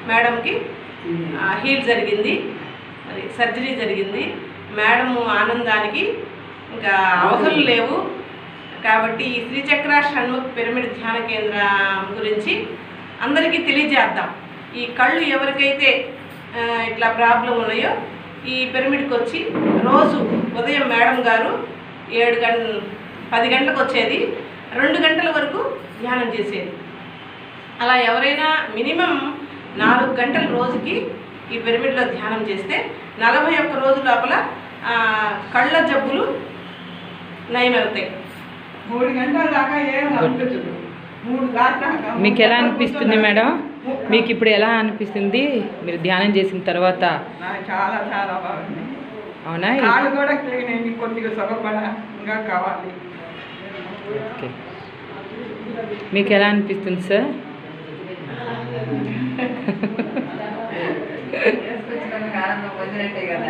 మేడంకి హీల్ జరిగింది, మరి సర్జరీ జరిగింది. మేడం ఆనందానికి ఇంకా అవసరం లేవు. కాబట్టి ఈ శ్రీచక్ర షణ్ముఖ్ పిరమిడ్ ధ్యాన కేంద్రం గురించి అందరికీ తెలియజేద్దాం. ఈ కళ్ళు ఎవరికైతే ఇట్లా ప్రాబ్లం ఉన్నాయో ఈ పిరమిడ్కి వచ్చి రోజు ఉదయం మేడం గారు 10 గంటలకు వచ్చేది, 2 గంటల వరకు ధ్యానం చేసేది. అలా ఎవరైనా మినిమం 4 గంటల రోజుకి ఈ పిరమిడ్లో ధ్యానం చేస్తే 41 రోజుల లోపల కళ్ళ జబ్బులు నయమవుతాయి. 3 గంటల దాకా మీకు ఎలా అనిపిస్తుంది మేడం? మీకు ఇప్పుడు ఎలా అనిపిస్తుంది మీరు ధ్యానం చేసిన తర్వాత? చాలా చాలా బాగుంది. అవునా? కాళ్ళు కూడా క్లీన్ అయింది, కొద్దిగా సుఖపడ ఇంకా కావాలి. ఓకే, మీకు ఎలా అనిపిస్తుంది సార్? ఆనందం పొందినట్టే కదా.